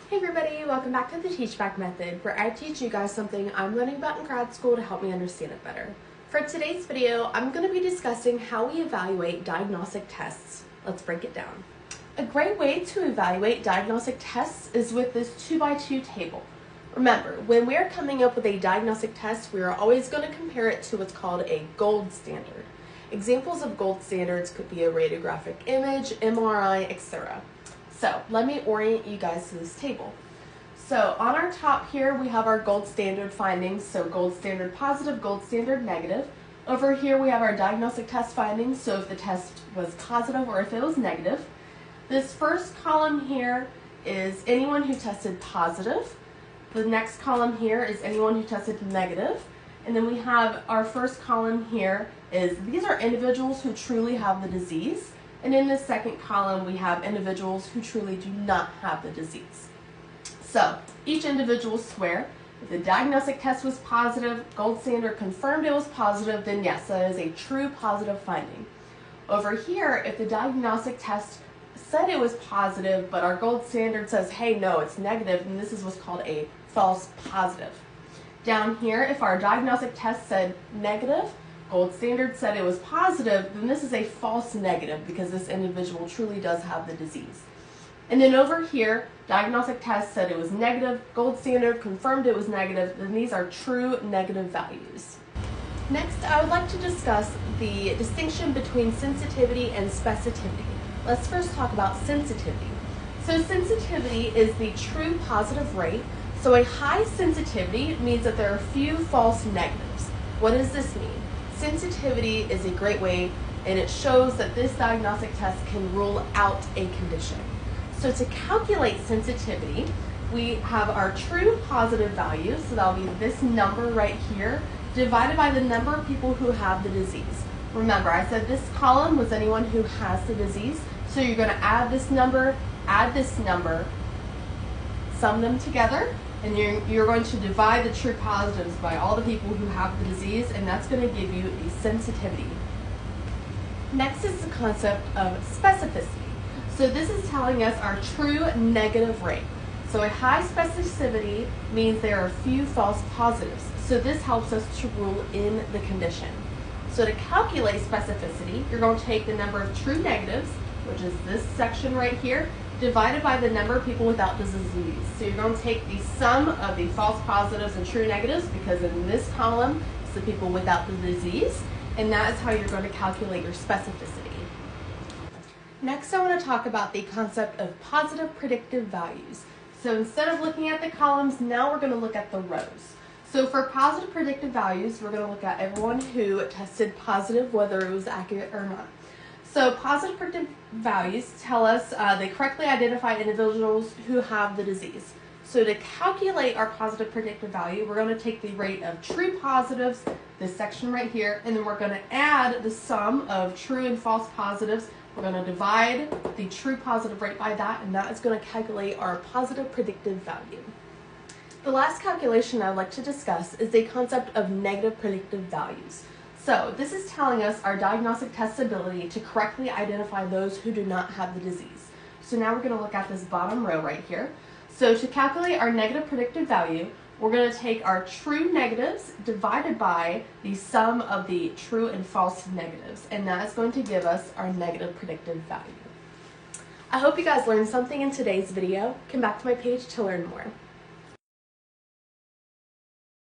Hey everybody, welcome back to the Teach Back Method, where I teach you guys something I'm learning about in grad school to help me understand it better. For today's video, I'm going to be discussing how we evaluate diagnostic tests. Let's break it down. A great way to evaluate diagnostic tests is with this 2x2 table. Remember, when we are coming up with a diagnostic test, we are always going to compare it to what's called a gold standard. Examples of gold standards could be a radiographic image, MRI, etc. So let me orient you guys to this table. So on our top here, we have our gold standard findings. So gold standard positive, gold standard negative. Over here, we have our diagnostic test findings. So if the test was positive or if it was negative. This first column here is anyone who tested positive. The next column here is anyone who tested negative. And then we have our first column here is these are individuals who truly have the disease. And in the second column, we have individuals who truly do not have the disease. So each individual swear. If the diagnostic test was positive, gold standard confirmed it was positive, then yes, that is a true positive finding. Over here, if the diagnostic test said it was positive, but our gold standard says, hey, no, it's negative, and this is what's called a false positive. Down here, if our diagnostic test said negative, gold standard said it was positive, then this is a false negative because this individual truly does have the disease. And then over here, diagnostic test said it was negative, gold standard confirmed it was negative, then these are true negative values. Next, I would like to discuss the distinction between sensitivity and specificity. Let's first talk about sensitivity. So sensitivity is the true positive rate. So a high sensitivity means that there are few false negatives. What does this mean? Sensitivity is a great way, and it shows that this diagnostic test can rule out a condition. So to calculate sensitivity, we have our true positive value, so that'll be this number right here, divided by the number of people who have the disease. Remember, I said this column was anyone who has the disease, so you're going to add this number, sum them together, and you're going to divide the true positives by all the people who have the disease, and that's going to give you the sensitivity. Next is the concept of specificity. So this is telling us our true negative rate. So a high specificity means there are few false positives. So this helps us to rule in the condition. So to calculate specificity, you're going to take the number of true negatives, which is this section right here, divided by the number of people without the disease. So you're going to take the sum of the false positives and true negatives, because in this column it's the people without the disease, and that is how you're going to calculate your specificity. Next, I want to talk about the concept of positive predictive values. So instead of looking at the columns, now we're going to look at the rows. So for positive predictive values, we're going to look at everyone who tested positive, whether it was accurate or not. So positive predictive values tell us they correctly identify individuals who have the disease. So to calculate our positive predictive value, we're going to take the rate of true positives, this section right here, and then we're going to add the sum of true and false positives. We're going to divide the true positive rate by that, and that is going to calculate our positive predictive value. The last calculation I would like to discuss is the concept of negative predictive values. So this is telling us our diagnostic test's ability to correctly identify those who do not have the disease. So now we're going to look at this bottom row right here. So to calculate our negative predictive value, we're going to take our true negatives divided by the sum of the true and false negatives, and that is going to give us our negative predictive value. I hope you guys learned something in today's video. Come back to my page to learn more.